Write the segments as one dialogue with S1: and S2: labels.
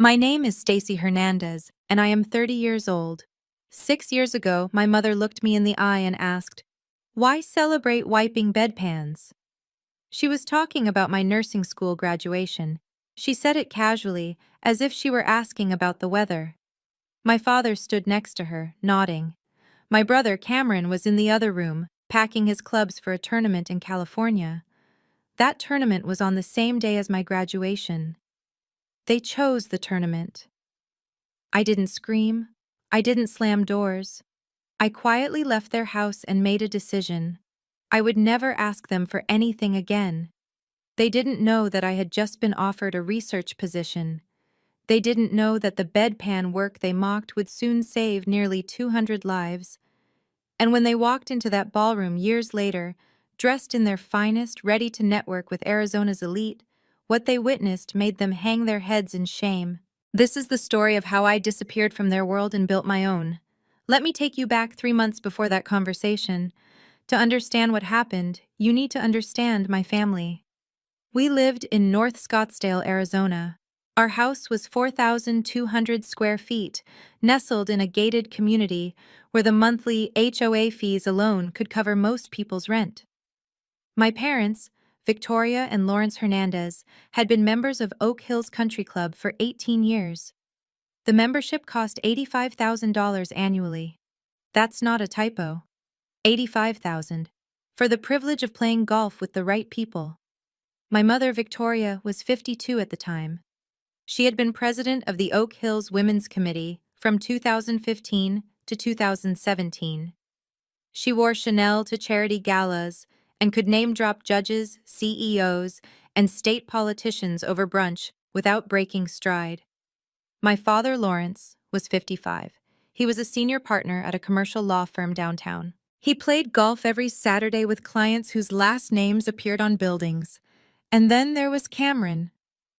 S1: My name is Stacy Hernandez, and I am 30 years old. 6 years ago, my mother looked me in the eye and asked, "Why celebrate wiping bedpans?" She was talking about my nursing school graduation. She said it casually, as if she were asking about the weather. My father stood next to her, nodding. My brother Cameron was in the other room, packing his clubs for a tournament in California. That tournament was on the same day as my graduation. They chose the tournament. I didn't scream. I didn't slam doors. I quietly left their house and made a decision. I would never ask them for anything again. They didn't know that I had just been offered a research position. They didn't know that the bedpan work they mocked would soon save nearly 200 lives. And when they walked into that ballroom years later, dressed in their finest, ready to network with Arizona's elite, what they witnessed made them hang their heads in shame. This is the story of how I disappeared from their world and built my own. Let me take you back 3 months before that conversation. To understand what happened, you need to understand my family. We lived in North Scottsdale, Arizona. Our house was 4,200 square feet, nestled in a gated community where the monthly HOA fees alone could cover most people's rent. My parents, Victoria and Lawrence Hernandez, had been members of Oak Hills Country Club for 18 years. The membership cost $85,000 annually. That's not a typo. 85,000. For the privilege of playing golf with the right people. My mother, Victoria, was 52 at the time. She had been president of the Oak Hills Women's Committee from 2015 to 2017. She wore Chanel to charity galas and could name-drop judges, CEOs, and state politicians over brunch without breaking stride. My father, Lawrence, was 55. He was a senior partner at a commercial law firm downtown. He played golf every Saturday with clients whose last names appeared on buildings. And then there was Cameron,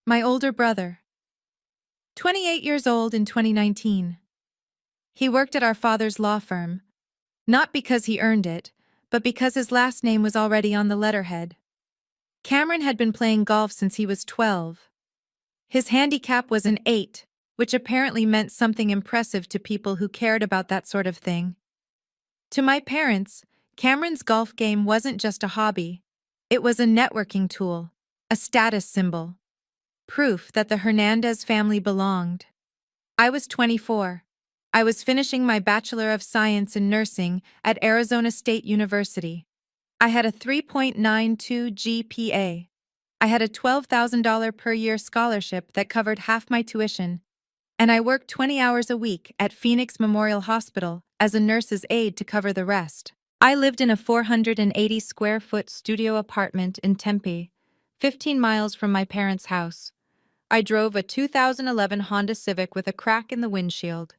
S1: my older brother. 28 years old in 2019. He worked at our father's law firm, not because he earned it, but because his last name was already on the letterhead. Cameron had been playing golf since he was 12. His handicap was an 8, which apparently meant something impressive to people who cared about that sort of thing. To my parents, Cameron's golf game wasn't just a hobby. It was a networking tool, a status symbol, proof that the Hernandez family belonged. I was 24. I was finishing my Bachelor of Science in Nursing at Arizona State University. I had a 3.92 GPA. I had a $12,000 per year scholarship that covered half my tuition, and I worked 20 hours a week at Phoenix Memorial Hospital as a nurse's aide to cover the rest. I lived in a 480 square foot studio apartment in Tempe, 15 miles from my parents' house. I drove a 2011 Honda Civic with a crack in the windshield.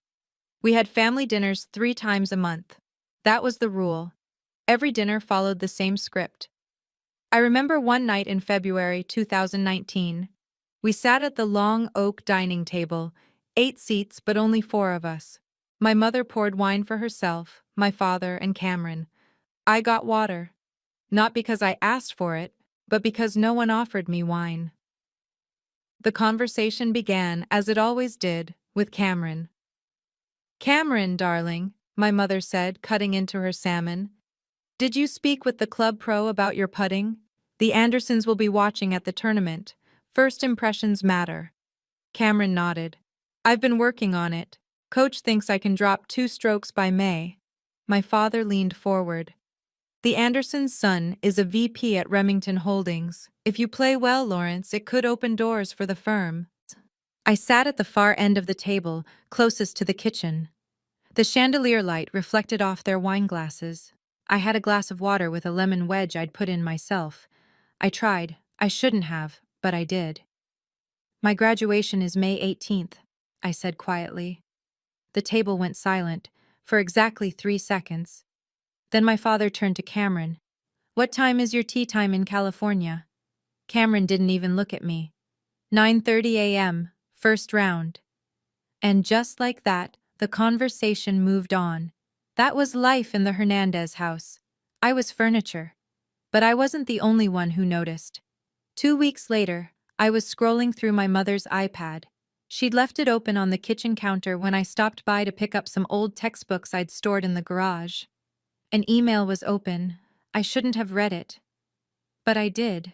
S1: We had family dinners 3 times a month. That was the rule. Every dinner followed the same script. I remember one night in February 2019. We sat at the long oak dining table, 8 seats but only 4 of us. My mother poured wine for herself, my father, and Cameron. I got water. Not because I asked for it, but because no one offered me wine. The conversation began, as it always did, with Cameron. "Cameron, darling," my mother said, cutting into her salmon. "Did you speak with the club pro about your putting? The Andersons will be watching at the tournament. First impressions matter." Cameron nodded. "I've been working on it. Coach thinks I can drop 2 strokes by May." My father leaned forward. "The Andersons' son is a VP at Remington Holdings. If you play well, Lawrence, it could open doors for the firm." I sat at the far end of the table, closest to the kitchen. The chandelier light reflected off their wine glasses. I had a glass of water with a lemon wedge I'd put in myself. I tried. I shouldn't have, but I did. "My graduation is May 18th, I said quietly. The table went silent, for exactly 3 seconds. Then my father turned to Cameron. "What time is your tea time in California?" Cameron didn't even look at me. 9:30 a.m., first round. And just like that, the conversation moved on. That was life in the Hernandez house. I was furniture. But I wasn't the only one who noticed. 2 weeks later, I was scrolling through my mother's iPad. She'd left it open on the kitchen counter when I stopped by to pick up some old textbooks I'd stored in the garage. An email was open. I shouldn't have read it. But I did.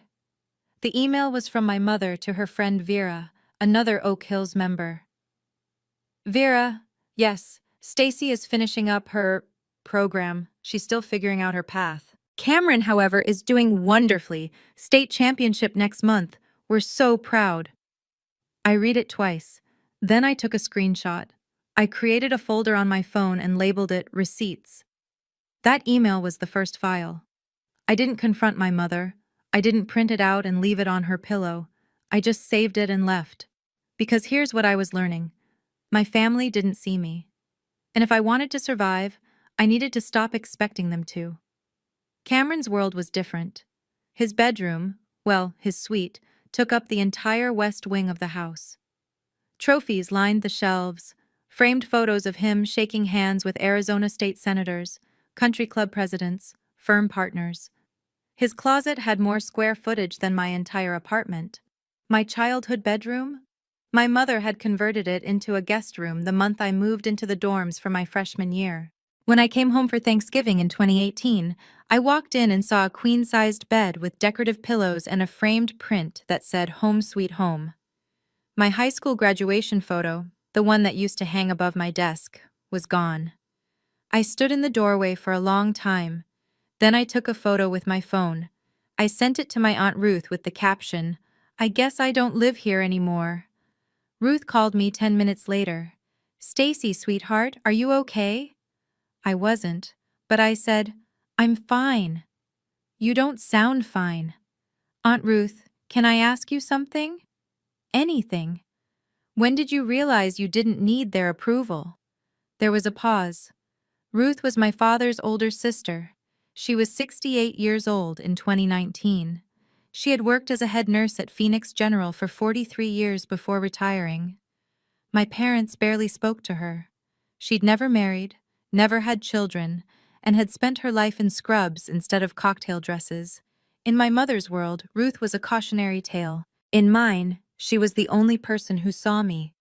S1: The email was from my mother to her friend Vera, another Oak Hills member. Vera, yes, Stacy is finishing up her program. She's still figuring out her path. Cameron, however, is doing wonderfully. State championship next month. We're so proud. I read it twice. Then I took a screenshot. I created a folder on my phone and labeled it Receipts. That email was the first file. I didn't confront my mother. I didn't print it out and leave it on her pillow. I just saved it and left. Because here's what I was learning. My family didn't see me. And if I wanted to survive, I needed to stop expecting them to. Cameron's world was different. His bedroom, well, his suite, took up the entire west wing of the house. Trophies lined the shelves, framed photos of him shaking hands with Arizona state senators, country club presidents, firm partners. His closet had more square footage than my entire apartment. My childhood bedroom? My mother had converted it into a guest room the month I moved into the dorms for my freshman year. When I came home for Thanksgiving in 2018, I walked in and saw a queen-sized bed with decorative pillows and a framed print that said Home Sweet Home. My high school graduation photo, the one that used to hang above my desk, was gone. I stood in the doorway for a long time. Then I took a photo with my phone. I sent it to my Aunt Ruth with the caption, "I guess I don't live here anymore." Ruth called me 10 minutes later. "Stacy, sweetheart, are you okay?" I wasn't, but I said, "I'm fine." "You don't sound fine." "Aunt Ruth, can I ask you something?" "Anything." "When did you realize you didn't need their approval?" There was a pause. Ruth was my father's older sister. She was 68 years old in 2019. She had worked as a head nurse at Phoenix General for 43 years before retiring. My parents barely spoke to her. She'd never married, never had children, and had spent her life in scrubs instead of cocktail dresses. In my mother's world, Ruth was a cautionary tale. In mine, she was the only person who saw me.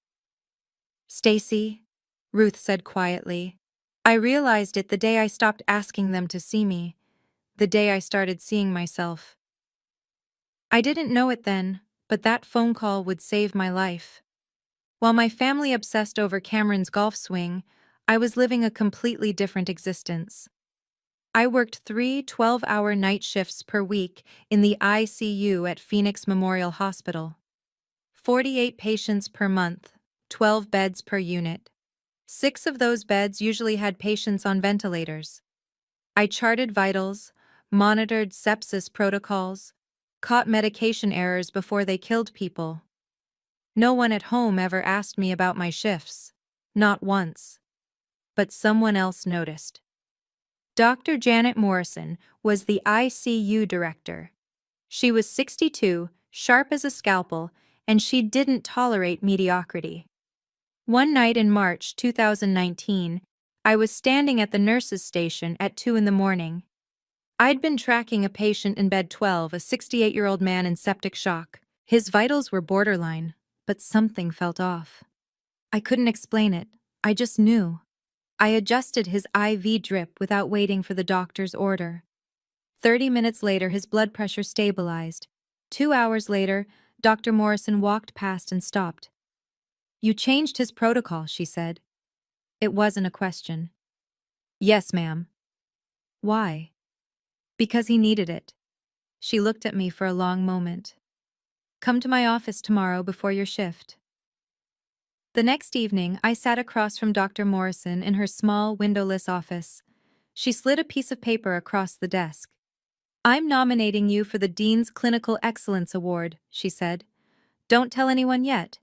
S1: "Stacy," Ruth said quietly. I realized it the day I stopped asking them to see me, the day I started seeing myself. I didn't know it then, but that phone call would save my life. While my family obsessed over Cameron's golf swing, I was living a completely different existence. I worked 3 12-hour night shifts per week in the ICU at Phoenix Memorial Hospital. 48 patients per month, 12 beds per unit. 6 of those beds usually had patients on ventilators. I charted vitals, monitored sepsis protocols, caught medication errors before they killed people. No one at home ever asked me about my shifts. Not once. But someone else noticed. Dr. Janet Morrison was the ICU director. She was 62, sharp as a scalpel, and she didn't tolerate mediocrity. One night in March 2019, I was standing at the nurses' station at 2 in the morning. I'd been tracking a patient in bed 12, a 68-year-old man in septic shock. His vitals were borderline, but something felt off. I couldn't explain it. I just knew. I adjusted his IV drip without waiting for the doctor's order. 30 minutes later, his blood pressure stabilized. 2 hours later, Dr. Morrison walked past and stopped. "You changed his protocol," she said. It wasn't a question. "Yes, ma'am." "Why?" "Because he needed it." She looked at me for a long moment. "Come to my office tomorrow before your shift." The next evening, I sat across from Dr. Morrison in her small, windowless office. She slid a piece of paper across the desk. "I'm nominating you for the Dean's Clinical Excellence Award," she said. "Don't tell anyone yet.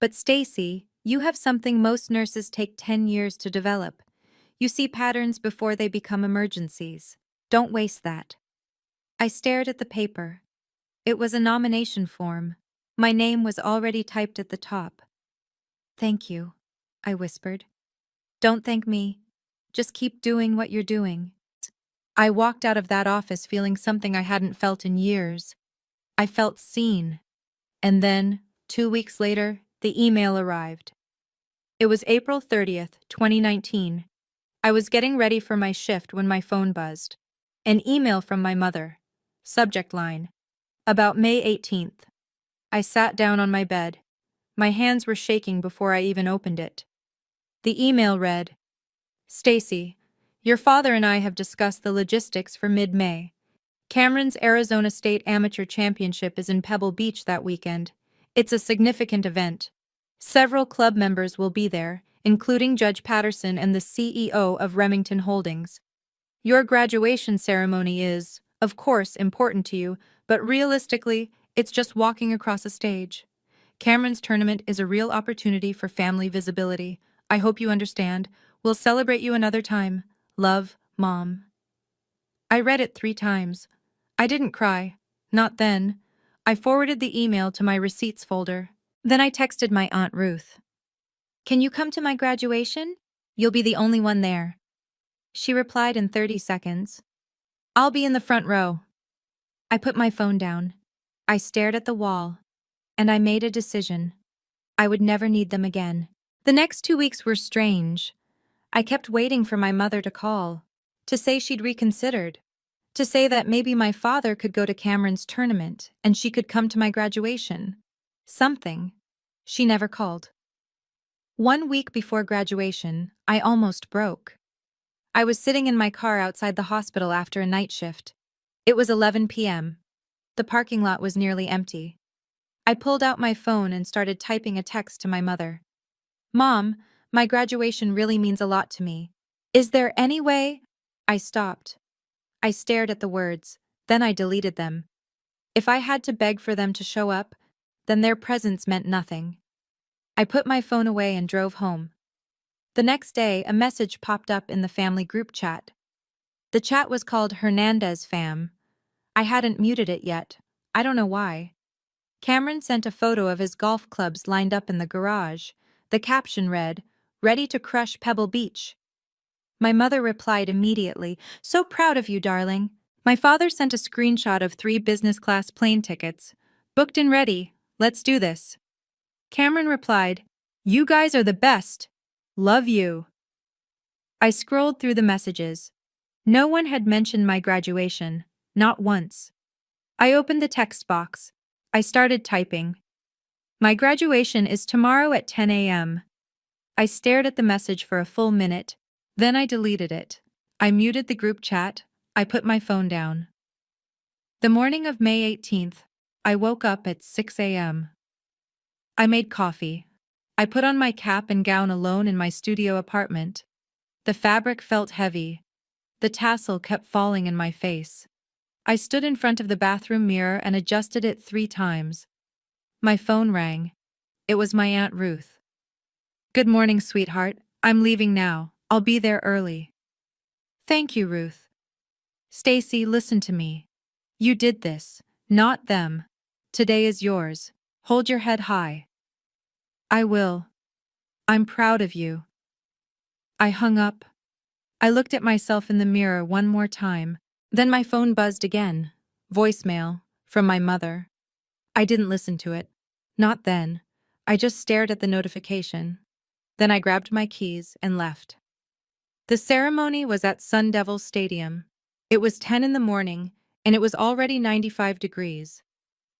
S1: But Stacy, you have something most nurses take 10 years to develop. You see patterns before they become emergencies. Don't waste that." I stared at the paper. It was a nomination form. My name was already typed at the top. "Thank you," I whispered. "Don't thank me. Just keep doing what you're doing." I walked out of that office feeling something I hadn't felt in years. I felt seen. And then, 2 weeks later, The email arrived. It was April 30th, 2019. I was getting ready for my shift when my phone buzzed. An email from my mother. Subject line: about May 18th. I sat down on my bed. My hands were shaking before I even opened it. The email read, Stacy, your father and I have discussed the logistics for mid-May. Cameron's Arizona State Amateur Championship is in Pebble Beach that weekend. It's a significant event. Several club members will be there, including Judge Patterson and the CEO of Remington Holdings. Your graduation ceremony is, of course, important to you, but realistically, it's just walking across a stage. Cameron's tournament is a real opportunity for family visibility. I hope you understand. We'll celebrate you another time. Love, Mom. I read it 3 times. I didn't cry. Not then. I forwarded the email to my receipts folder. Then I texted my Aunt Ruth. Can you come to my graduation? You'll be the only one there. She replied in 30 seconds. I'll be in the front row. I put my phone down. I stared at the wall. And I made a decision. I would never need them again. The next 2 weeks were strange. I kept waiting for my mother to call, to say she'd reconsidered, to say that maybe my father could go to Cameron's tournament and she could come to my graduation. Something. She never called. 1 week before graduation, I almost broke. I was sitting in my car outside the hospital after a night shift. It was 11 p.m. The parking lot was nearly empty. I pulled out my phone and started typing a text to my mother. Mom, my graduation really means a lot to me. Is there any way? I stopped. I stared at the words, then I deleted them. If I had to beg for them to show up, then their presence meant nothing. I put my phone away and drove home. The next day, a message popped up in the family group chat. The chat was called Hernandez Fam. I hadn't muted it yet. I don't know why. Cameron sent a photo of his golf clubs lined up in the garage. The caption read, Ready to crush Pebble Beach. My mother replied immediately, So proud of you, darling. My father sent a screenshot of 3 business-class plane tickets. Booked and ready. Let's do this. Cameron replied, You guys are the best. Love you. I scrolled through the messages. No one had mentioned my graduation, not once. I opened the text box. I started typing. My graduation is tomorrow at 10 a.m. I stared at the message for a full minute. Then I deleted it. I muted the group chat. I put my phone down. The morning of May 18th, I woke up at 6 a.m. I made coffee. I put on my cap and gown alone in my studio apartment. The fabric felt heavy. The tassel kept falling in my face. I stood in front of the bathroom mirror and adjusted it 3 times. My phone rang. It was my Aunt Ruth. Good morning, sweetheart. I'm leaving now. I'll be there early. Thank you, Ruth. Stacy, listen to me. You did this, not them. Today is yours. Hold your head high. I will. I'm proud of you. I hung up. I looked at myself in the mirror one more time. Then my phone buzzed again. Voicemail, from my mother. I didn't listen to it. Not then. I just stared at the notification. Then I grabbed my keys and left. The ceremony was at Sun Devil Stadium. It was 10 in the morning, and it was already 95 degrees.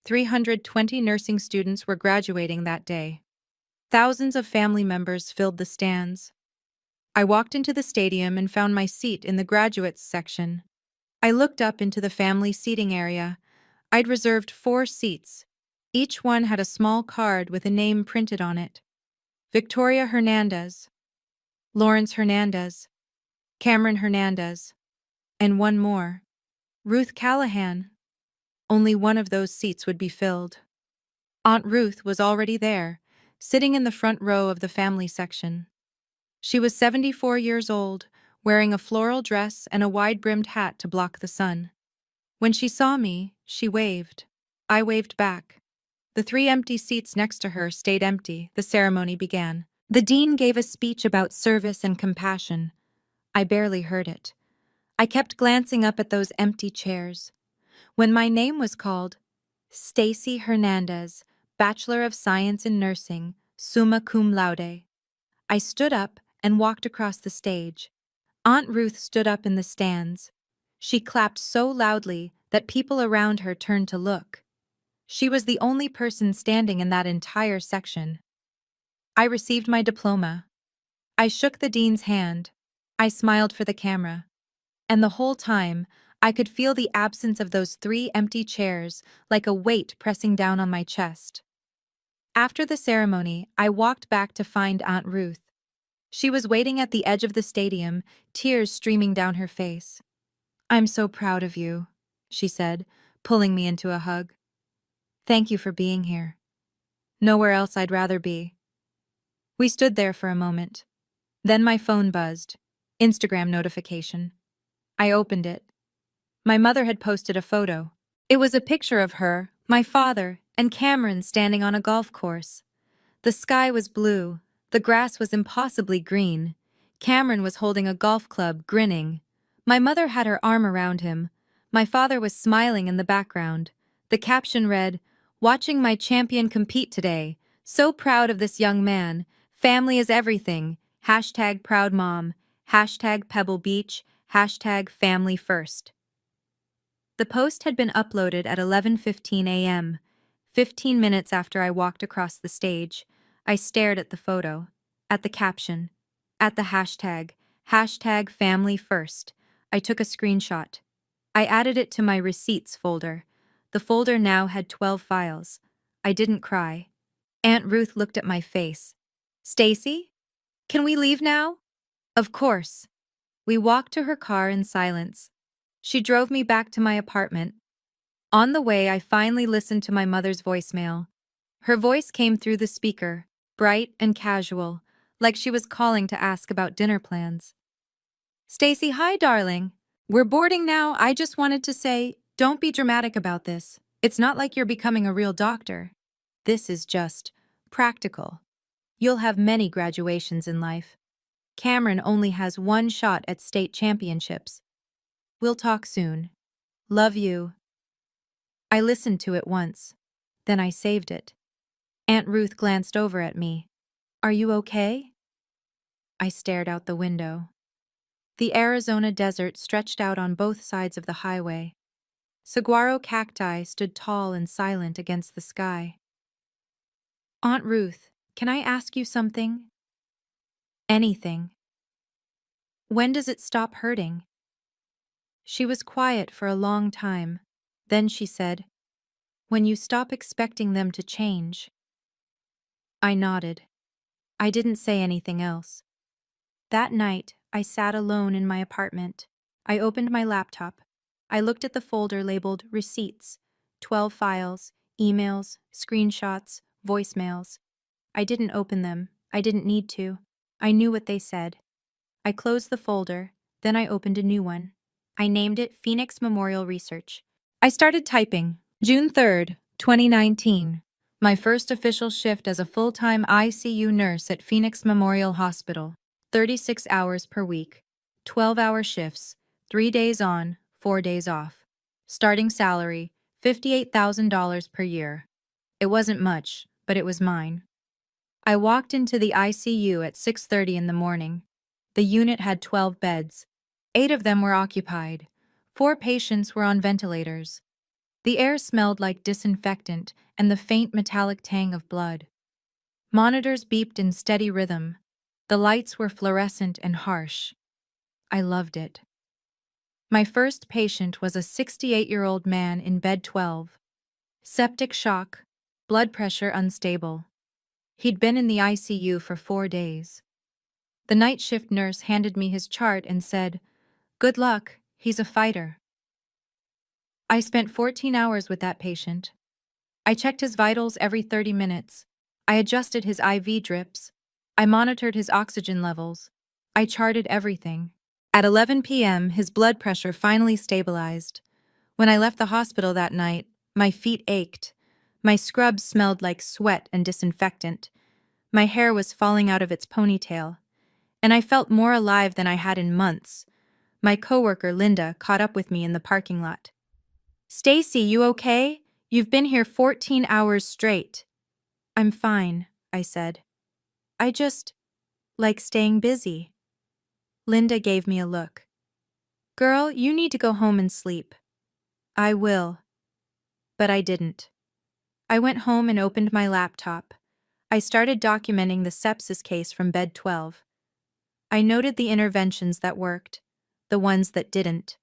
S1: 320 nursing students were graduating that day. Thousands of family members filled the stands. I walked into the stadium and found my seat in the graduates section. I looked up into the family seating area. I'd reserved 4 seats. Each one had a small card with a name printed on it. Victoria Hernandez, Lawrence Hernandez, Cameron Hernandez, and one more, Ruth Callahan. Only one of those seats would be filled. Aunt Ruth was already there, sitting in the front row of the family section. She was 74 years old, wearing a floral dress and a wide-brimmed hat to block the sun. When she saw me, she waved. I waved back. The 3 empty seats next to her stayed empty. The ceremony began. The dean gave a speech about service and compassion. I barely heard it. I kept glancing up at those empty chairs. When my name was called, Stacy Hernandez, Bachelor of Science in Nursing, summa cum laude. I stood up and walked across the stage. Aunt Ruth stood up in the stands. She clapped so loudly that people around her turned to look. She was the only person standing in that entire section. I received my diploma. I shook the dean's hand. I smiled for the camera. And the whole time, I could feel the absence of those 3 empty chairs like a weight pressing down on my chest. After the ceremony, I walked back to find Aunt Ruth. She was waiting at the edge of the stadium, tears streaming down her face. "I'm so proud of you," she said, pulling me into a hug. "Thank you for being here. Nowhere else I'd rather be." We stood there for a moment. Then my phone buzzed. Instagram notification. I opened it. My mother had posted a photo. It was a picture of her, my father, and Cameron standing on a golf course. The sky was blue. The grass was impossibly green. Cameron was holding a golf club, grinning. My mother had her arm around him. My father was smiling in the background. The caption read, "Watching my champion compete today. So proud of this young man. Family is everything. Hashtag proud mom. Hashtag Pebble Beach. Hashtag family first." The post had been uploaded at 11:15 a.m., 15 minutes after I walked across the stage. I stared at the photo, at the caption, at the hashtag family first. I took a screenshot. I added it to my receipts folder. The folder now had 12 files. I didn't cry. Aunt Ruth looked at my face. "Stacy? Can we leave now?" "Of course." We walked to her car in silence. She drove me back to my apartment. On the way, I finally listened to my mother's voicemail. Her voice came through the speaker, bright and casual, like she was calling to ask about dinner plans. "Stacy, hi, darling. We're boarding now. I just wanted to say, don't be dramatic about this. It's not like you're becoming a real doctor. This is just practical. You'll have many graduations in life. Cameron only has one shot at state championships. We'll talk soon. Love you." I listened to it once. Then I saved it. Aunt Ruth glanced over at me. "Are you okay?" I stared out the window. The Arizona desert stretched out on both sides of the highway. Saguaro cacti stood tall and silent against the sky. "Aunt Ruth, can I ask you something?" "Anything." "When does it stop hurting?" She was quiet for a long time. Then she said, "When you stop expecting them to change." I nodded. I didn't say anything else. That night, I sat alone in my apartment. I opened my laptop. I looked at the folder labeled Receipts, 12 files, emails, screenshots, voicemails. I didn't open them. I didn't need to. I knew what they said. I closed the folder, then I opened a new one. I named it Phoenix Memorial Research. I started typing. June 3rd, 2019. My first official shift as a full-time ICU nurse at Phoenix Memorial Hospital. 36 hours per week. 12-hour shifts. 3 days on, 4 days off. Starting salary, $58,000 per year. It wasn't much, but it was mine. I walked into the ICU at 6:30 in the morning. The unit had 12 beds. 8 of them were occupied. 4 patients were on ventilators. The air smelled like disinfectant and the faint metallic tang of blood. Monitors beeped in steady rhythm. The lights were fluorescent and harsh. I loved it. My first patient was a 68-year-old man in bed 12. Septic shock, blood pressure unstable. He'd been in the ICU for 4 days. The night shift nurse handed me his chart and said, "Good luck, he's a fighter." I spent 14 hours with that patient. I checked his vitals every 30 minutes. I adjusted his IV drips. I monitored his oxygen levels. I charted everything. At 11 p.m., his blood pressure finally stabilized. When I left the hospital that night, my feet ached. My scrubs smelled like sweat and disinfectant. My hair was falling out of its ponytail. And I felt more alive than I had in months. My coworker, Linda, caught up with me in the parking lot. "Stacy, you okay? You've been here 14 hours straight." "I'm fine," I said. I just like staying busy. Linda gave me a look. Girl, you need to go home and sleep. I will. But I didn't. I went home and opened my laptop. I started documenting the sepsis case from bed 12. I noted the interventions that worked, the ones that didn't,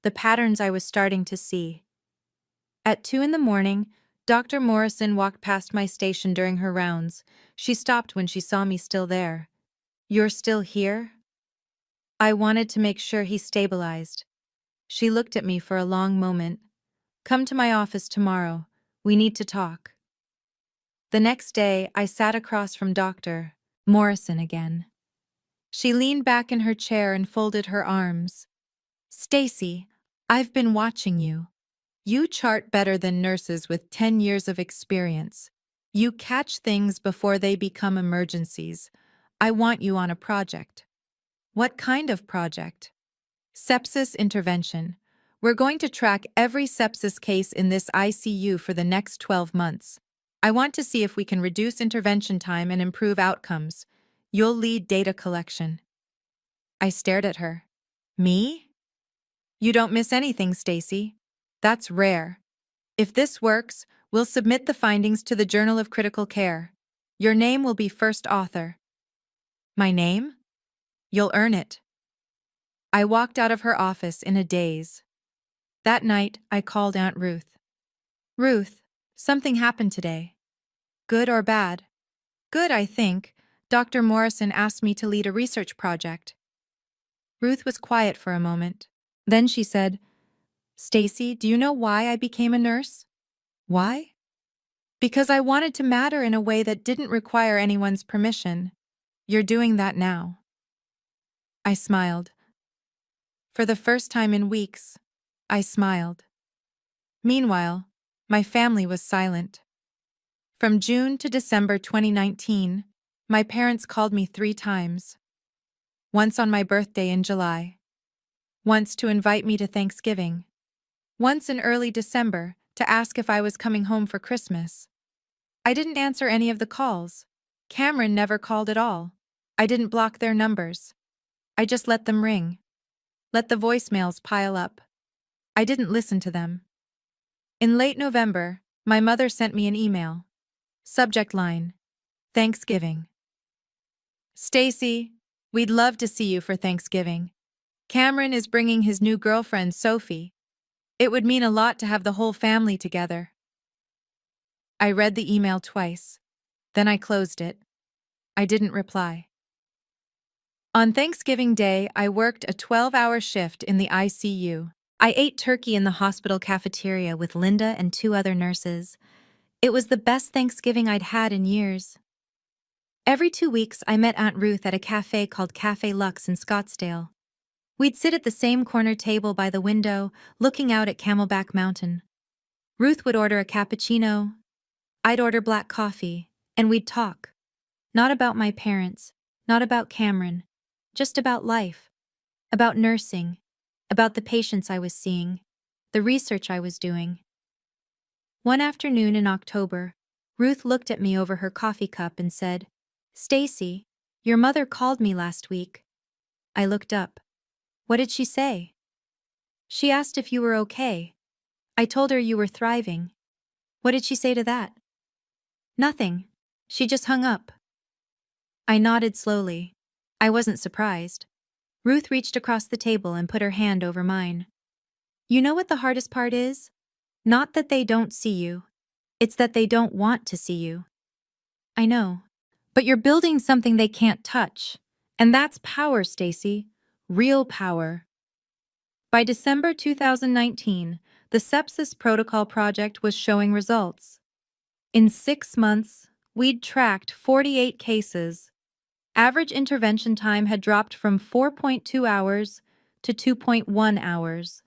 S1: the patterns I was starting to see. At 2 in the morning, Dr. Morrison walked past my station during her rounds. She stopped when she saw me still there. You're still here? I wanted to make sure he stabilized. She looked at me for a long moment. Come to my office tomorrow. We need to talk. The next day, I sat across from Dr. Morrison again. She leaned back in her chair and folded her arms. Stacy, I've been watching you. You chart better than nurses with 10 years of experience. You catch things before they become emergencies. I want you on a project. What kind of project? Sepsis intervention. We're going to track every sepsis case in this ICU for the next 12 months. I want to see if we can reduce intervention time and improve outcomes. You'll lead data collection. I stared at her. Me? You don't miss anything, Stacy. That's rare. If this works, we'll submit the findings to the Journal of Critical Care. Your name will be first author. My name? You'll earn it. I walked out of her office in a daze. That night, I called Aunt Ruth. Ruth, something happened today. Good or bad? Good, I think. Dr. Morrison asked me to lead a research project. Ruth was quiet for a moment. Then she said, Stacy, do you know why I became a nurse? Why? Because I wanted to matter in a way that didn't require anyone's permission. You're doing that now. I smiled. For the first time in weeks, I smiled. Meanwhile, my family was silent. From June to December 2019, my parents called me 3 times. Once on my birthday in July. Once to invite me to Thanksgiving. Once in early December to ask if I was coming home for Christmas. I didn't answer any of the calls. Cameron never called at all. I didn't block their numbers. I just let them ring. Let the voicemails pile up. I didn't listen to them. In late November, my mother sent me an email. Subject line: Thanksgiving. Stacy, we'd love to see you for Thanksgiving. Cameron is bringing his new girlfriend, Sophie. It would mean a lot to have the whole family together. I read the email twice. Then I closed it. I didn't reply. On Thanksgiving Day, I worked a 12-hour shift in the ICU. I ate turkey in the hospital cafeteria with Linda and 2 other nurses. It was the best Thanksgiving I'd had in years. Every 2 weeks, I met Aunt Ruth at a cafe called Cafe Lux in Scottsdale. We'd sit at the same corner table by the window, looking out at Camelback Mountain. Ruth would order a cappuccino. I'd order black coffee, and we'd talk. Not about my parents, not about Cameron, just about life, about nursing, about the patients I was seeing, the research I was doing. One afternoon in October, Ruth looked at me over her coffee cup and said, Stacy, your mother called me last week. I looked up. What did she say? She asked if you were okay. I told her you were thriving. What did she say to that? Nothing. She just hung up. I nodded slowly. I wasn't surprised. Ruth reached across the table and put her hand over mine. You know what the hardest part is? Not that they don't see you. It's that they don't want to see you. I know. But you're building something they can't touch. And that's power, Stacy. Real power. By December 2019, the Sepsis Protocol Project was showing results. In 6 months, we'd tracked 48 cases. Average intervention time had dropped from 4.2 hours to 2.1 hours.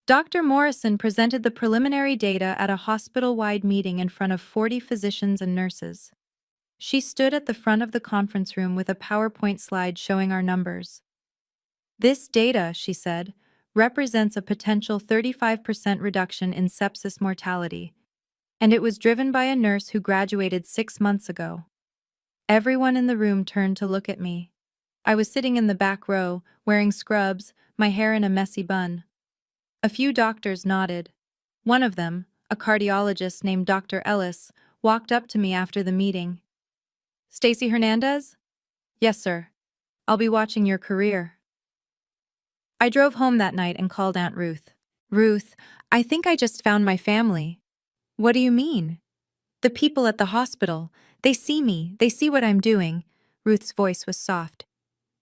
S1: Dr. Morrison presented the preliminary data at a hospital-wide meeting in front of 40 physicians and nurses. She stood at the front of the conference room with a PowerPoint slide showing our numbers. This data, she said, represents a potential 35% reduction in sepsis mortality, and it was driven by a nurse who graduated 6 months ago. Everyone in the room turned to look at me. I was sitting in the back row, wearing scrubs, my hair in a messy bun. A few doctors nodded. One of them, a cardiologist named Dr. Ellis, walked up to me after the meeting. "Stacy Hernandez?" "Yes, sir. I'll be watching your career." I drove home that night and called Aunt Ruth. "Ruth, I think I just found my family." "What do you mean?" "The people at the hospital. They see me, they see what I'm doing." Ruth's voice was soft.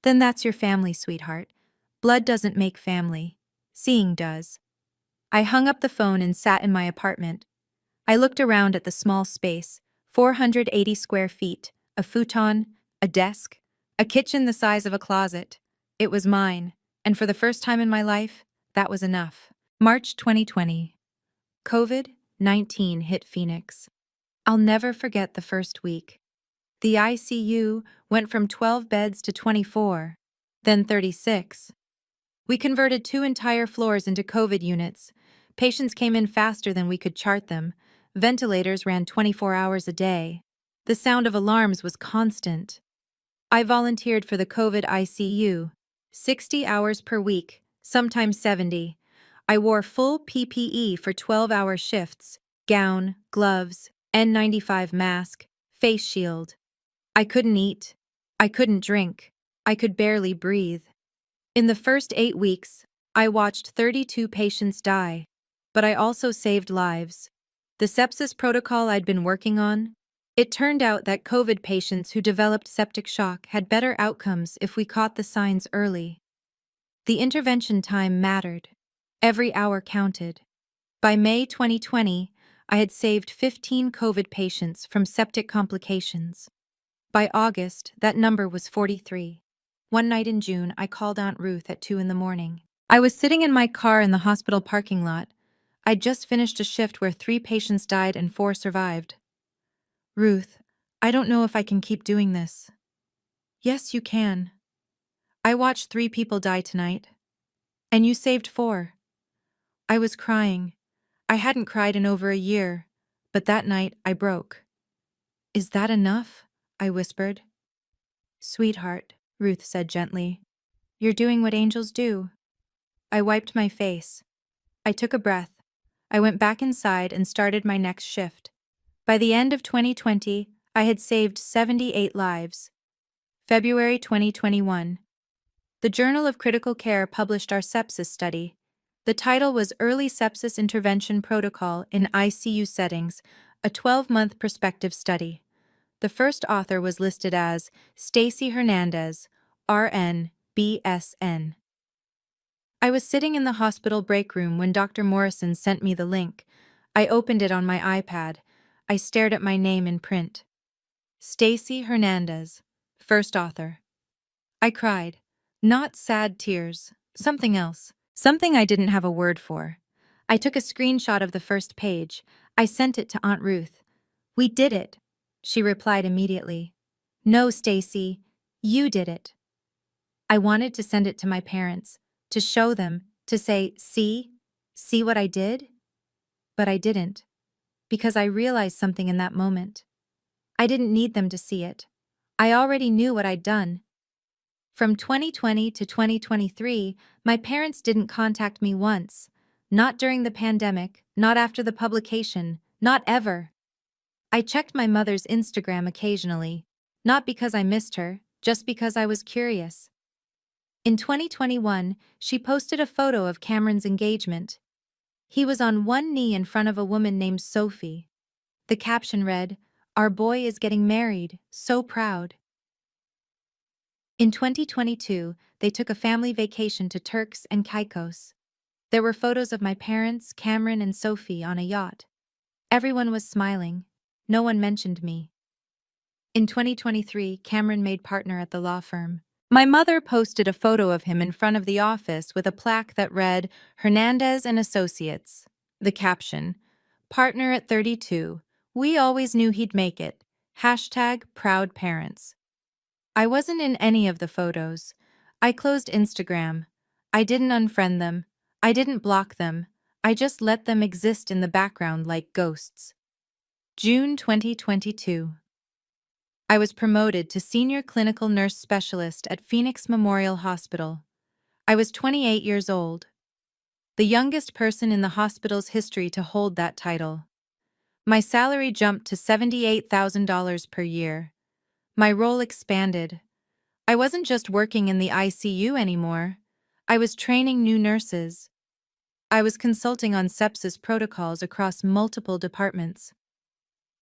S1: "Then that's your family, sweetheart. Blood doesn't make family. Seeing does." I hung up the phone and sat in my apartment. I looked around at the small space, 480 square feet, a futon, a desk, a kitchen the size of a closet. It was mine, and for the first time in my life, that was enough. March 2020. COVID-19 hit Phoenix. I'll never forget the first week. The ICU went from 12 beds to 24, then 36. We converted 2 entire floors into COVID units. Patients came in faster than we could chart them. Ventilators ran 24 hours a day. The sound of alarms was constant. I volunteered for the COVID ICU, 60 hours per week, sometimes 70. I wore full PPE for 12-hour shifts, gown, gloves, N95 mask, face shield. I couldn't eat. I couldn't drink. I could barely breathe. In the first 8 weeks, I watched 32 patients die, but I also saved lives. The sepsis protocol I'd been working on, it turned out that COVID patients who developed septic shock had better outcomes if we caught the signs early. The intervention time mattered. Every hour counted. By May 2020, I had saved 15 COVID patients from septic complications. By August, that number was 43. One night in June, I called Aunt Ruth at 2 in the morning. I was sitting in my car in the hospital parking lot. I'd just finished a shift where 3 patients died and 4 survived. "Ruth, I don't know if I can keep doing this." "Yes, you can. I watched 3 people die tonight. And you saved 4. I was crying. I hadn't cried in over a year, but that night I broke. "Is that enough?" I whispered. "Sweetheart," Ruth said gently, "you're doing what angels do." I wiped my face. I took a breath. I went back inside and started my next shift. By the end of 2020, I had saved 78 lives. February 2021. The Journal of Critical Care published our sepsis study. The title was Early Sepsis Intervention Protocol in ICU Settings, a 12-month prospective study. The first author was listed as Stacy Hernandez, RN, BSN. I was sitting in the hospital break room when Dr. Morrison sent me the link. I opened it on my iPad. I stared at my name in print. Stacy Hernandez, first author. I cried. Not sad tears, something else. Something I didn't have a word for. I took a screenshot of the first page. I sent it to Aunt Ruth. "We did it," she replied immediately. "No, Stacy, you did it." I wanted to send it to my parents, to show them, to say, see what I did? But I didn't, because I realized something in that moment. I didn't need them to see it. I already knew what I'd done. From 2020 to 2023, my parents didn't contact me once. Not during the pandemic, not after the publication, not ever. I checked my mother's Instagram occasionally, not because I missed her, just because I was curious. In 2021, she posted a photo of Cameron's engagement. He was on one knee in front of a woman named Sophie. The caption read, "Our boy is getting married, so proud." In 2022, they took a family vacation to Turks and Caicos. There were photos of my parents, Cameron, and Sophie on a yacht. Everyone was smiling. No one mentioned me. In 2023, Cameron made partner at the law firm. My mother posted a photo of him in front of the office with a plaque that read, "Hernandez and Associates." The caption, "Partner at 32. We always knew he'd make it. Hashtag proud parents." I wasn't in any of the photos. I closed Instagram. I didn't unfriend them. I didn't block them. I just let them exist in the background like ghosts. June 2022. I was promoted to Senior Clinical Nurse Specialist at Phoenix Memorial Hospital. I was 28 years old, the youngest person in the hospital's history to hold that title. My salary jumped to $78,000 per year. My role expanded. I wasn't just working in the ICU anymore. I was training new nurses. I was consulting on sepsis protocols across multiple departments.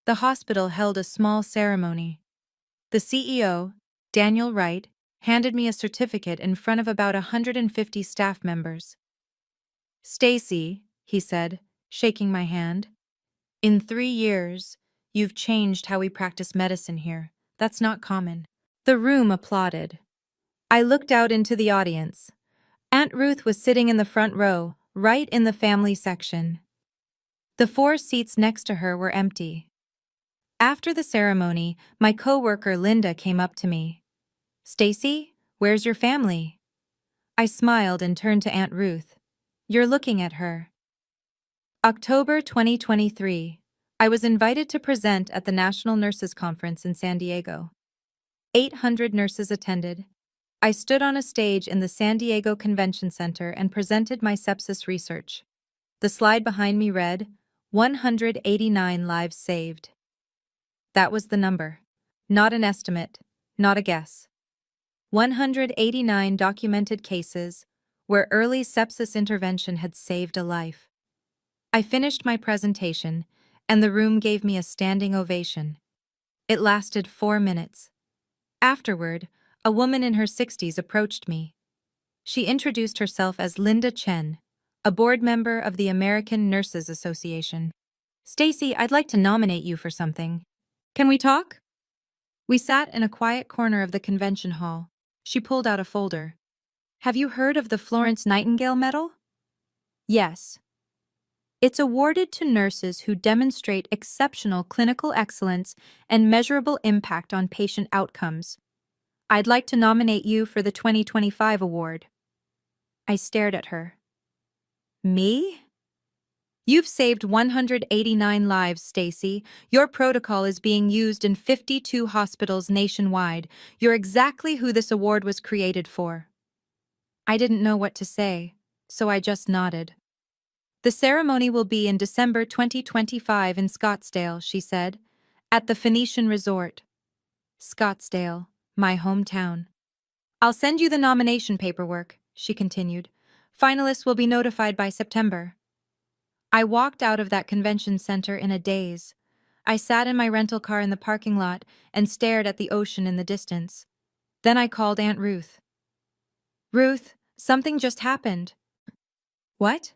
S1: The hospital held a small ceremony. The CEO, Daniel Wright, handed me a certificate in front of about 150 staff members. "Stacy," he said, shaking my hand, "in 3 years, you've changed how we practice medicine here. That's not common." The room applauded. I looked out into the audience. Aunt Ruth was sitting in the front row, right in the family section. The 4 seats next to her were empty. After the ceremony, my coworker Linda came up to me. "Stacy, where's your family?" I smiled and turned to Aunt Ruth. "You're looking at her." October 2023. I was invited to present at the National Nurses Conference in San Diego. 800 nurses attended. I stood on a stage in the San Diego Convention Center and presented my sepsis research. The slide behind me read, 189 lives saved. That was the number. Not an estimate, not a guess. 189 documented cases where early sepsis intervention had saved a life. I finished my presentation, and the room gave me a standing ovation. It lasted 4 minutes. Afterward, a woman in her 60s approached me. She introduced herself as Linda Chen, a board member of the American Nurses Association. "Stacy, I'd like to nominate you for something. Can we talk?" We sat in a quiet corner of the convention hall. She pulled out a folder. "Have you heard of the Florence Nightingale Medal?" "Yes. It's awarded to nurses who demonstrate exceptional clinical excellence and measurable impact on patient outcomes. I'd like to nominate you for the 2025 award." I stared at her. "Me? You've saved 189 lives, Stacy. Your protocol is being used in 52 hospitals nationwide. You're exactly who this award was created for." I didn't know what to say, so I just nodded. "The ceremony will be in December 2025 in Scottsdale," she said, "at the Phoenician Resort." Scottsdale, my hometown. "I'll send you the nomination paperwork," she continued. "Finalists will be notified by September." I walked out of that convention center in a daze. I sat in my rental car in the parking lot and stared at the ocean in the distance. Then I called Aunt Ruth. "Ruth, something just happened." "What?"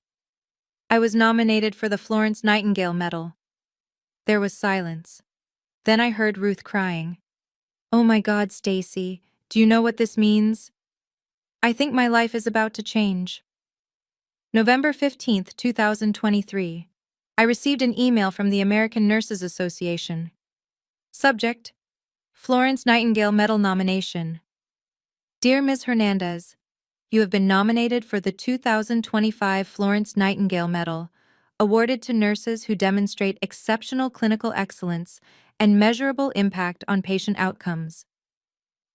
S1: "I was nominated for the Florence Nightingale Medal." There was silence. Then I heard Ruth crying. "Oh my God, Stacy, do you know what this means? I think my life is about to change." November 15th, 2023. I received an email from the American Nurses Association. Subject: Florence Nightingale Medal Nomination. Dear Ms. Hernandez, you have been nominated for the 2025 Florence Nightingale Medal, awarded to nurses who demonstrate exceptional clinical excellence and measurable impact on patient outcomes.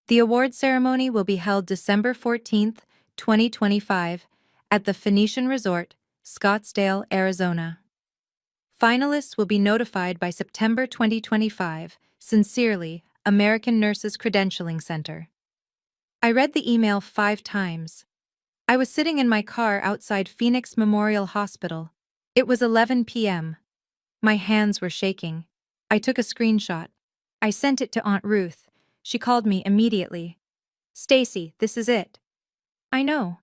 S1: The award ceremony will be held December 14th, 2025, at the Phoenician Resort, Scottsdale, Arizona. Finalists will be notified by September 2025. Sincerely, American Nurses Credentialing Center. I read the email 5 times. I was sitting in my car outside Phoenix Memorial Hospital. It was 11 p.m. My hands were shaking. I took a screenshot. I sent it to Aunt Ruth. She called me immediately. "Stacy, this is it." "I know."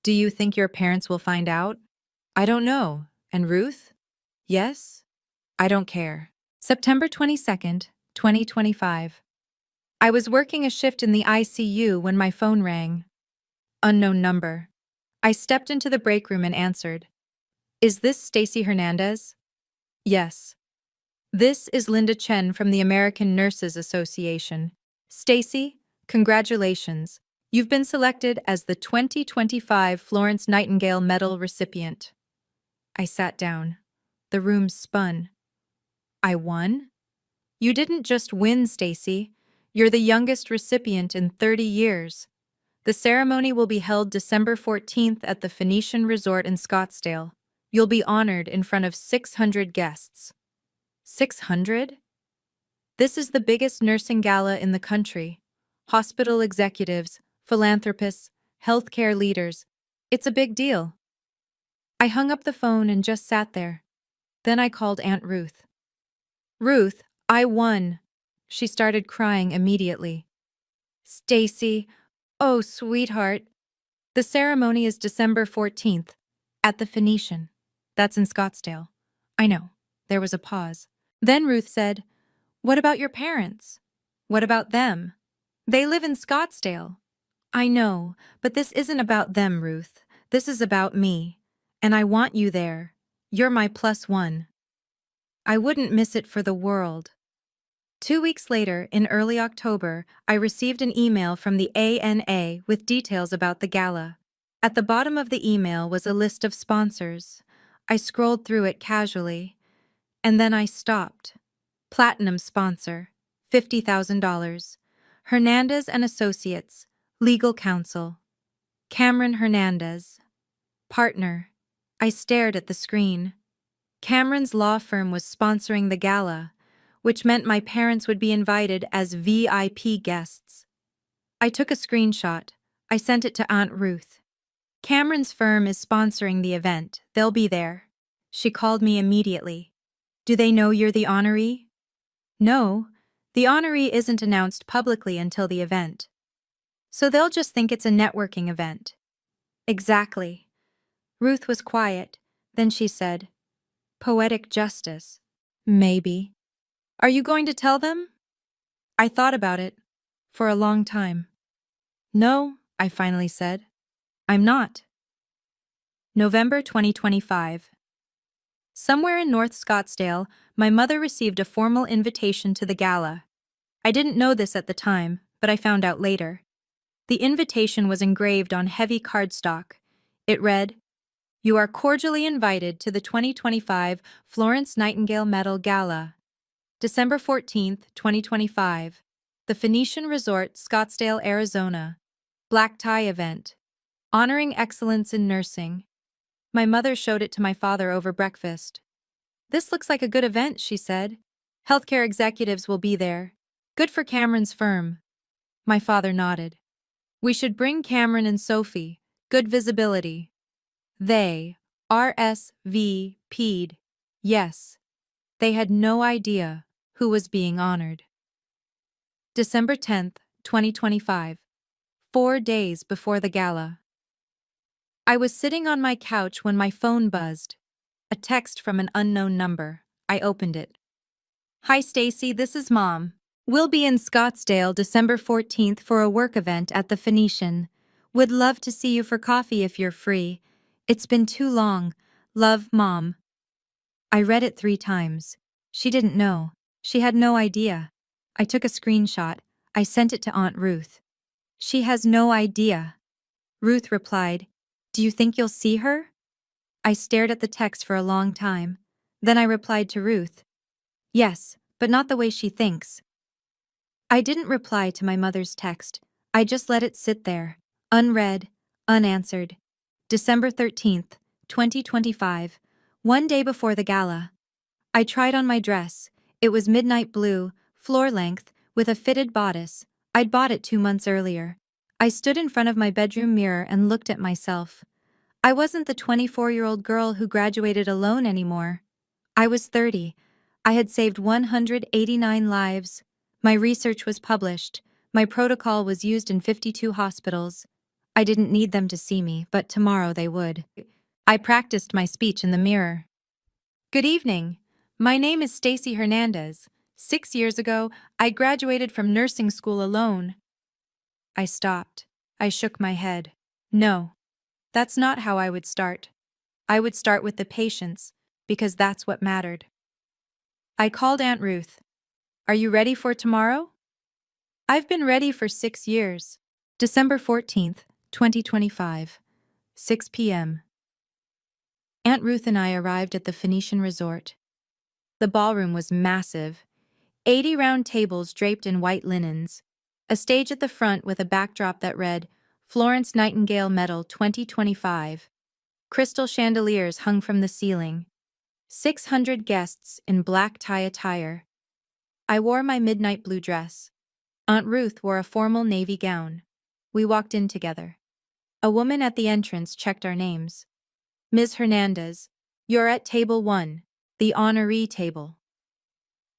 S1: "Do you think your parents will find out?" "I don't know." "And Ruth?" "Yes?" "I don't care." September 22nd, 2025. I was working a shift in the ICU when my phone rang. Unknown number. I stepped into the break room and answered. "Is this Stacy Hernandez?" "Yes." "This is Linda Chen from the American Nurses Association. Stacy, congratulations. You've been selected as the 2025 Florence Nightingale Medal recipient." I sat down. The room spun. "I won?" "You didn't just win, Stacy. You're the youngest recipient in 30 years. The ceremony will be held December 14th at the Phoenician Resort in Scottsdale. You'll be honored in front of 600 guests. 600? This is the biggest nursing gala in the country. Hospital executives, philanthropists, healthcare leaders. It's a big deal. I hung up the phone and just sat there. Then I called Aunt Ruth. Ruth, I won. She started crying immediately. Stacy, oh, sweetheart. The ceremony is December 14th, at the Phoenician. That's in Scottsdale. I know. There was a pause. Then Ruth said, What about your parents? What about them? They live in Scottsdale. I know, but this isn't about them, Ruth. This is about me. And I want you there. You're my +1. I wouldn't miss it for the world. 2 weeks later, in early October, I received an email from the ANA with details about the gala. At the bottom of the email was a list of sponsors. I scrolled through it casually, and then I stopped. Platinum sponsor, $50,000. Hernandez and Associates, legal counsel. Cameron Hernandez, partner. I stared at the screen. Cameron's law firm was sponsoring the gala, which meant my parents would be invited as VIP guests. I took a screenshot. I sent it to Aunt Ruth. Cameron's firm is sponsoring the event. They'll be there. She called me immediately. Do they know you're the honoree? No, the honoree isn't announced publicly until the event. So they'll just think it's a networking event. Exactly. Ruth was quiet. Then she said, Poetic justice. Maybe. Are you going to tell them? I thought about it. For a long time. No, I finally said. I'm not. November 2025. Somewhere in North Scottsdale, my mother received a formal invitation to the gala. I didn't know this at the time, but I found out later. The invitation was engraved on heavy cardstock. It read, You are cordially invited to the 2025 Florence Nightingale Medal Gala. December 14th, 2025. The Phoenician Resort, Scottsdale, Arizona. Black tie event. Honoring excellence in nursing. My mother showed it to my father over breakfast. This looks like a good event, she said. Healthcare executives will be there. Good for Cameron's firm. My father nodded. We should bring Cameron and Sophie. Good visibility. They RSVP'd. Yes. They had no idea who was being honored. December 10th, 2025. 4 days before the gala. I was sitting on my couch when my phone buzzed. A text from an unknown number. I opened it. Hi Stacy, this is Mom. We'll be in Scottsdale December 14th for a work event at the Phoenician. Would love to see you for coffee if you're free. It's been too long. Love, Mom. I read it 3 times. She didn't know. She had no idea. I took a screenshot. I sent it to Aunt Ruth. She has no idea. Ruth replied, Do you think you'll see her? I stared at the text for a long time. Then I replied to Ruth, Yes, but not the way she thinks. I didn't reply to my mother's text. I just let it sit there, unread, unanswered. December 13th, 2025, 1 day before the gala. I tried on my dress. It was midnight blue, floor length, with a fitted bodice. I'd bought it 2 months earlier. I stood in front of my bedroom mirror and looked at myself. I wasn't the 24-year-old girl who graduated alone anymore. I was 30. I had saved 189 lives. My research was published. My protocol was used in 52 hospitals. I didn't need them to see me, but tomorrow they would. I practiced my speech in the mirror. Good evening. My name is Stacy Hernandez. 6 years ago, I graduated from nursing school alone. I stopped. I shook my head. No, that's not how I would start. I would start with the patients, because that's what mattered. I called Aunt Ruth. Are you ready for tomorrow? I've been ready for 6 years. December 14th, 2025, 6 p.m. Aunt Ruth and I arrived at the Phoenician Resort. The ballroom was massive. 80 round tables draped in white linens. A stage at the front with a backdrop that read, Florence Nightingale Medal 2025. Crystal chandeliers hung from the ceiling. 600 guests in black tie attire. I wore my midnight blue dress. Aunt Ruth wore a formal navy gown. We walked in together. A woman at the entrance checked our names. Ms. Hernandez, you're at table 1, the honoree table.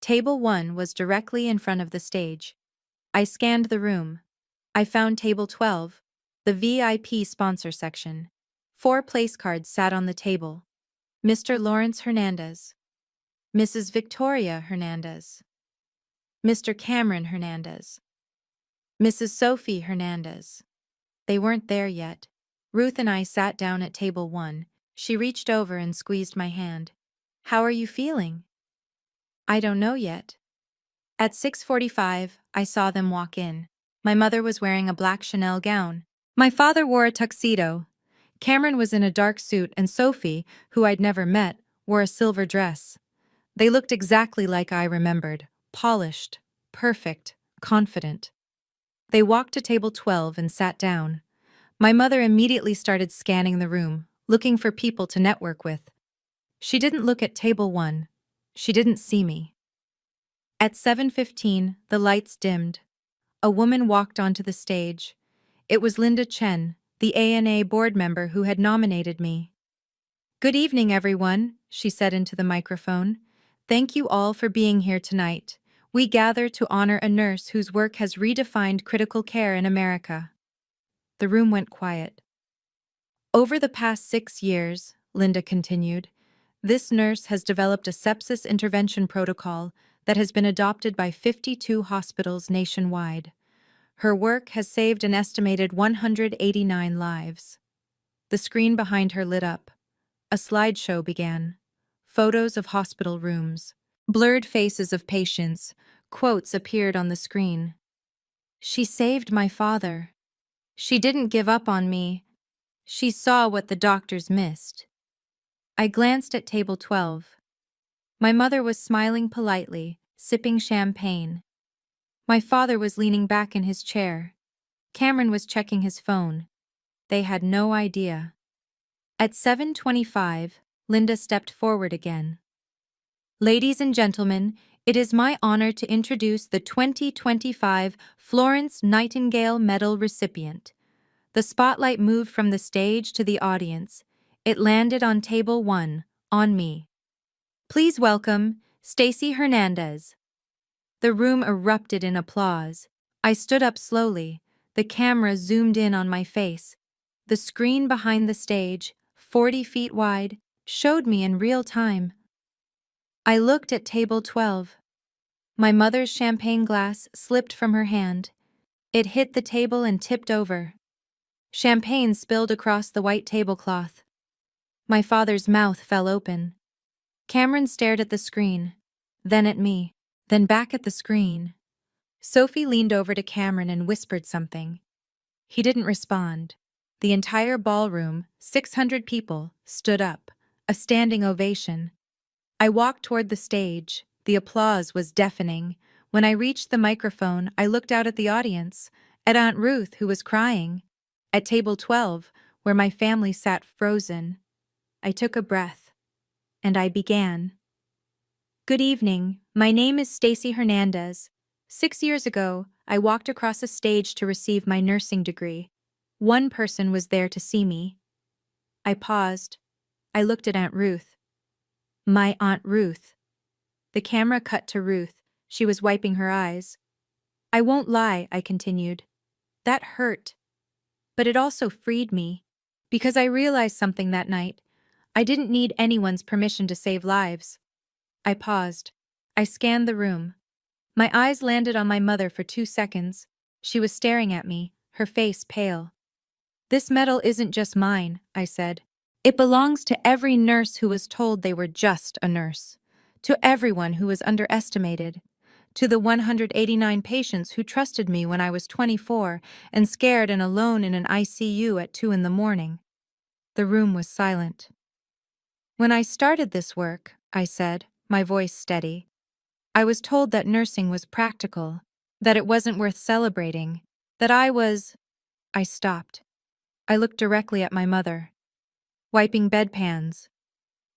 S1: Table 1 was directly in front of the stage. I scanned the room. I found table 12, the VIP sponsor section. 4 place cards sat on the table. Mr. Lawrence Hernandez. Mrs. Victoria Hernandez. Mr. Cameron Hernandez. Mrs. Sophie Hernandez. They weren't there yet. Ruth and I sat down at table 1. She reached over and squeezed my hand. How are you feeling? I don't know yet. At 6:45, I saw them walk in. My mother was wearing a black Chanel gown. My father wore a tuxedo. Cameron was in a dark suit and Sophie, who I'd never met, wore a silver dress. They looked exactly like I remembered, polished, perfect, confident. They walked to table 12 and sat down. My mother immediately started scanning the room, looking for people to network with. She didn't look at table 1. She didn't see me. At 7:15, the lights dimmed. A woman walked onto the stage. It was Linda Chen, the ANA board member who had nominated me. Good evening, everyone, she said into the microphone. Thank you all for being here tonight. We gather to honor a nurse whose work has redefined critical care in America. The room went quiet. Over the past 6 years, Linda continued, this nurse has developed a sepsis intervention protocol that has been adopted by 52 hospitals nationwide. Her work has saved an estimated 189 lives. The screen behind her lit up. A slideshow began. Photos of hospital rooms. Blurred faces of patients. Quotes appeared on the screen. She saved my father. She didn't give up on me. She saw what the doctors missed. I glanced at table 12. My mother was smiling politely, sipping champagne. My father was leaning back in his chair. Cameron was checking his phone. They had no idea. At 7:25, Linda stepped forward again. Ladies and gentlemen, it is my honor to introduce the 2025 Florence Nightingale Medal recipient. The spotlight moved from the stage to the audience. It landed on table 1, on me. Please welcome Stacy Hernandez. The room erupted in applause. I stood up slowly. The camera zoomed in on my face. The screen behind the stage, 40 feet wide, showed me in real time. I looked at table 12. My mother's champagne glass slipped from her hand. It hit the table and tipped over. Champagne spilled across the white tablecloth. My father's mouth fell open. Cameron stared at the screen, then at me, then back at the screen. Sophie leaned over to Cameron and whispered something. He didn't respond. The entire ballroom, 600 people, stood up, a standing ovation. I walked toward the stage. The applause was deafening. When I reached the microphone, I looked out at the audience, at Aunt Ruth, who was crying, at table 12, where my family sat frozen. I took a breath, and I began. Good evening, my name is Stacy Hernandez. 6 years ago, I walked across a stage to receive my nursing degree. One person was there to see me. I paused. I looked at Aunt Ruth. My Aunt Ruth. The camera cut to Ruth. She was wiping her eyes. I won't lie, I continued. That hurt. But it also freed me. Because I realized something that night. I didn't need anyone's permission to save lives. I paused. I scanned the room. My eyes landed on my mother for 2 seconds. She was staring at me, her face pale. This medal isn't just mine, I said. It belongs to every nurse who was told they were just a nurse. To everyone who was underestimated. To the 189 patients who trusted me when I was 24 and scared and alone in an ICU at 2 in the morning. The room was silent. When I started this work, I said, my voice steady, I was told that nursing was practical, that it wasn't worth celebrating, that I stopped. I looked directly at my mother, wiping bedpans.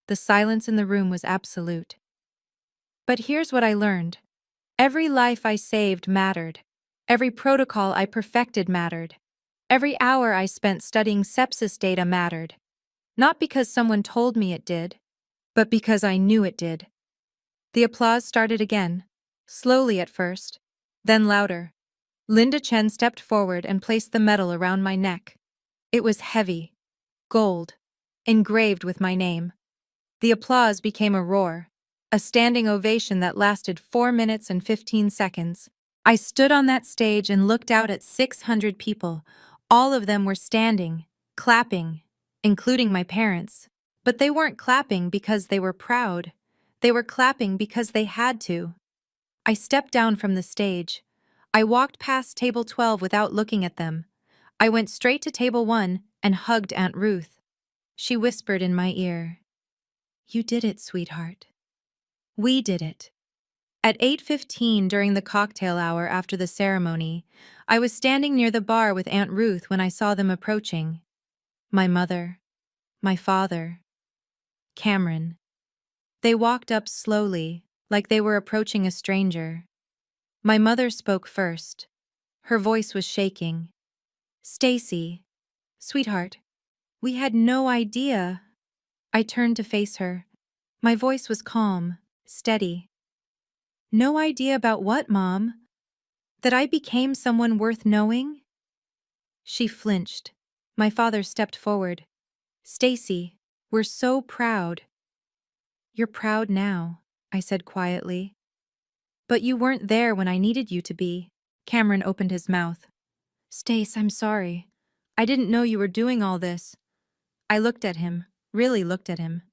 S1: The silence in the room was absolute. But here's what I learned. Every life I saved mattered. Every protocol I perfected mattered. Every hour I spent studying sepsis data mattered. Not because someone told me it did, but because I knew it did. The applause started again, slowly at first, then louder. Linda Chen stepped forward and placed the medal around my neck. It was heavy, gold, engraved with my name. The applause became a roar, a standing ovation that lasted 4 minutes and 15 seconds. I stood on that stage and looked out at 600 people. All of them were standing, clapping, including my parents. But they weren't clapping because they were proud. They were clapping because they had to. I stepped down from the stage. I walked past table 12 without looking at them. I went straight to table 1 and hugged Aunt Ruth. She whispered in my ear, "You did it, sweetheart. We did it." At 8:15 during the cocktail hour after the ceremony, I was standing near the bar with Aunt Ruth when I saw them approaching. My mother, my father, Cameron. They walked up slowly, like they were approaching a stranger. My mother spoke first. Her voice was shaking. "Stacy, sweetheart, we had no idea." I turned to face her. My voice was calm, steady. "No idea about what, Mom? That I became someone worth knowing?" She flinched. My father stepped forward. "Stacy, we're so proud." "You're proud now," I said quietly. "But you weren't there when I needed you to be." Cameron opened his mouth. "Stace, I'm sorry. I didn't know you were doing all this." I looked at him, really looked at him.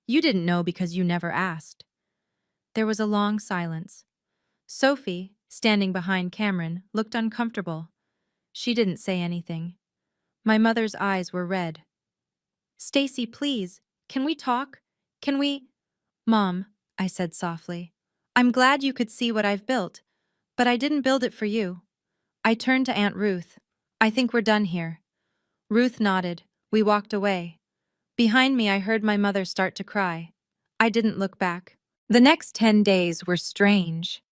S1: "You didn't know because you never asked." There was a long silence. Sophie, standing behind Cameron, looked uncomfortable. She didn't say anything. My mother's eyes were red. "Stacy, please, can we talk? Can we—" "Mom," I said softly, "I'm glad you could see what I've built, but I didn't build it for you." I turned to Aunt Ruth. "I think we're done here." Ruth nodded. We walked away. Behind me, I heard my mother start to cry. I didn't look back. The next 10 days were strange.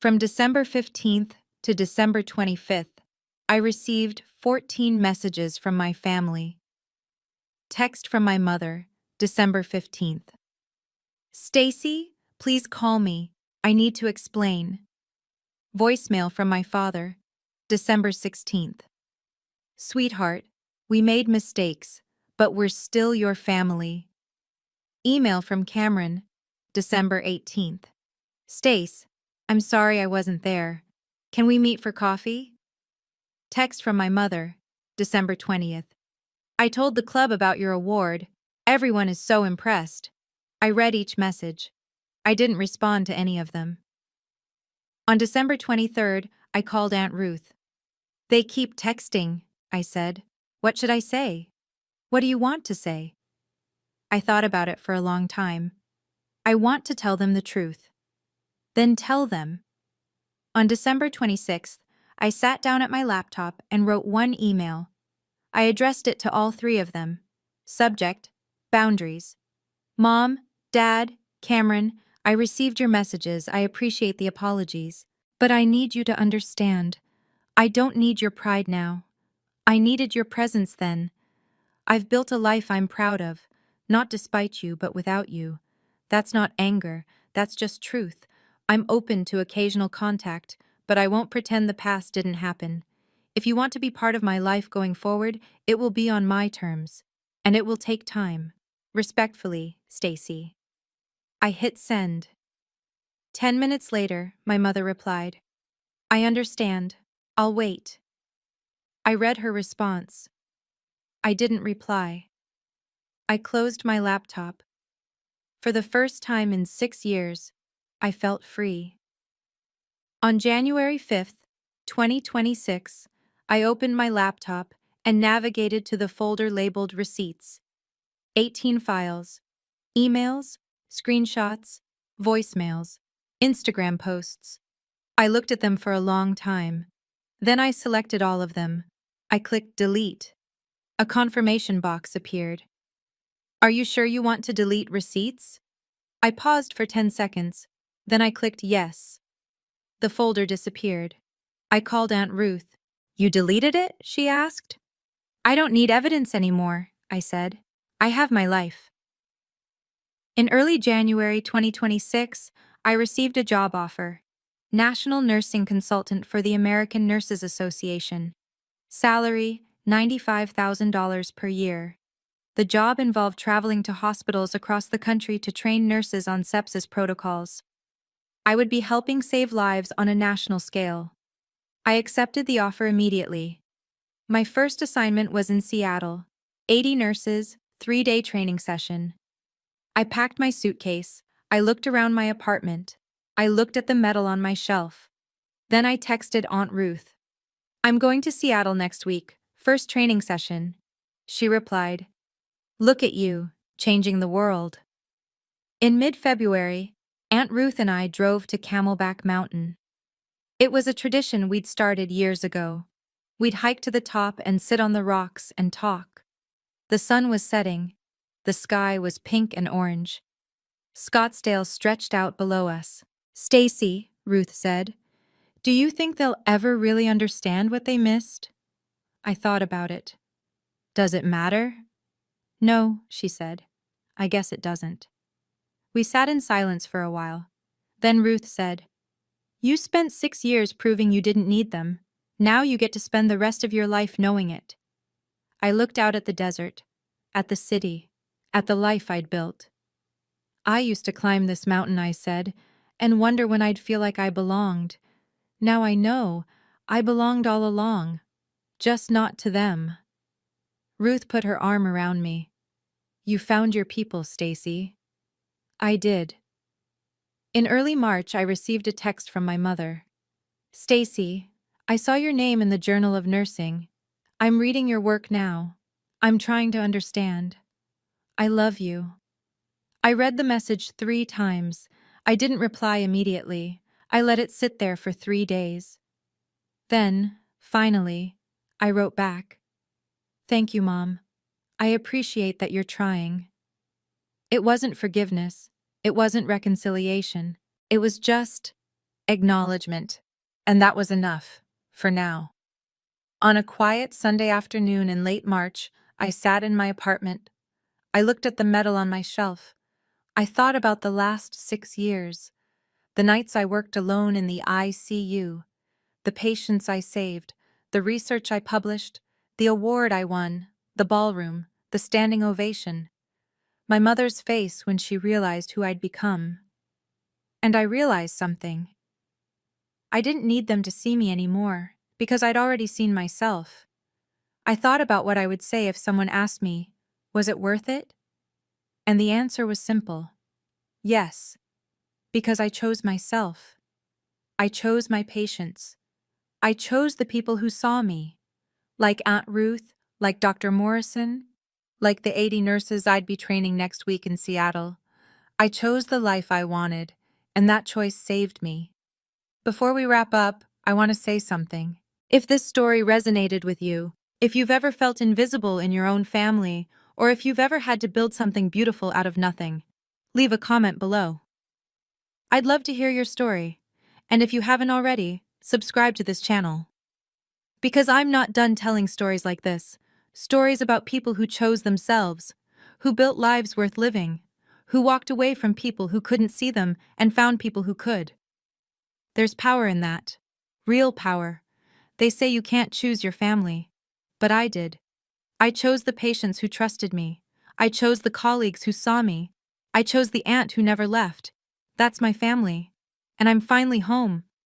S1: From December 15th to December 25th, I received 14 messages from my family. Text from my mother, December 15th. "Stacy, please call me. I need to explain." Voicemail from my father, December 16th. "Sweetheart, we made mistakes, but we're still your family." Email from Cameron, December 18th. "Stace, I'm sorry I wasn't there. Can we meet for coffee?" Text from my mother, December 20th. "I told the club about your award. Everyone is so impressed." I read each message. I didn't respond to any of them. On December 23rd, I called Aunt Ruth. "They keep texting," I said. "What should I say?" "What do you want to say?" I thought about it for a long time. "I want to tell them the truth." "Then tell them." On December 26th, I sat down at my laptop and wrote one email. I addressed it to all 3 of them. Subject: boundaries. "Mom, Dad, Cameron, I received your messages. I appreciate the apologies. But I need you to understand. I don't need your pride now. I needed your presence then. I've built a life I'm proud of, not despite you, but without you. That's not anger, that's just truth. I'm open to occasional contact, but I won't pretend the past didn't happen. If you want to be part of my life going forward, it will be on my terms. And it will take time. Respectfully, Stacy." I hit send. 10 minutes later, my mother replied, "I understand. I'll wait." I read her response. I didn't reply. I closed my laptop. For the first time in 6 years, I felt free. On January 5th, 2026, I opened my laptop and navigated to the folder labeled Receipts. 18 files, emails, screenshots, voicemails. Instagram posts. I looked at them for a long time. Then I selected all of them. I clicked delete. A confirmation box appeared. Are you sure you want to delete receipts? I paused for 10 seconds. Then I clicked yes. The folder disappeared. I called Aunt Ruth. You deleted it? She asked. I don't need evidence anymore, I said. I have my life. In early January 2026, I received a job offer. National Nursing Consultant for the American Nurses Association. Salary, $95,000 per year. The job involved traveling to hospitals across the country to train nurses on sepsis protocols. I would be helping save lives on a national scale. I accepted the offer immediately. My first assignment was in Seattle. 80 nurses, 3-day training session. I packed my suitcase. I looked around my apartment. I looked at the medal on my shelf. Then I texted Aunt Ruth. I'm going to Seattle next week, first training session. She replied, look at you, changing the world. In mid-February, Aunt Ruth and I drove to Camelback Mountain. It was a tradition we'd started years ago. We'd hike to the top and sit on the rocks and talk. The sun was setting. The sky was pink and orange. Scottsdale stretched out below us. Stacy, Ruth said, do you think they'll ever really understand what they missed? I thought about it. Does it matter? No, she said. I guess it doesn't. We sat in silence for a while. Then Ruth said, you spent 6 years proving you didn't need them. Now you get to spend the rest of your life knowing it. I looked out at the desert, at the city, at the life I'd built. I used to climb this mountain, I said, and wonder when I'd feel like I belonged. Now I know I belonged all along, just not to them. Ruth put her arm around me. You found your people, Stacy. I did. In early March, I received a text from my mother. Stacy, I saw your name in the Journal of Nursing. I'm reading your work now. I'm trying to understand. I love you. I read the message 3 times. I didn't reply immediately. I let it sit there for 3 days. Then, finally, I wrote back. Thank you, Mom. I appreciate that you're trying. It wasn't forgiveness. It wasn't reconciliation. It was just acknowledgement. And that was enough, for now. On a quiet Sunday afternoon in late March, I sat in my apartment. I looked at the medal on my shelf. I thought about the last 6 years, the nights I worked alone in the ICU, the patients I saved, the research I published, the award I won, the ballroom, the standing ovation, my mother's face when she realized who I'd become. And I realized something. I didn't need them to see me anymore, because I'd already seen myself. I thought about what I would say if someone asked me, was it worth it? And the answer was simple. Yes, because I chose myself. I chose my patients. I chose the people who saw me, like Aunt Ruth, like Dr. Morrison, like the 80 nurses I'd be training next week in Seattle. I chose the life I wanted, and that choice saved me. Before we wrap up, I want to say something. If this story resonated with you, if you've ever felt invisible in your own family, or if you've ever had to build something beautiful out of nothing, leave a comment below. I'd love to hear your story, and if you haven't already, subscribe to this channel. Because I'm not done telling stories like this, stories about people who chose themselves, who built lives worth living, who walked away from people who couldn't see them and found people who could. There's power in that. Real power. They say you can't choose your family. But I did. I chose the patients who trusted me. I chose the colleagues who saw me. I chose the aunt who never left. That's my family. And I'm finally home.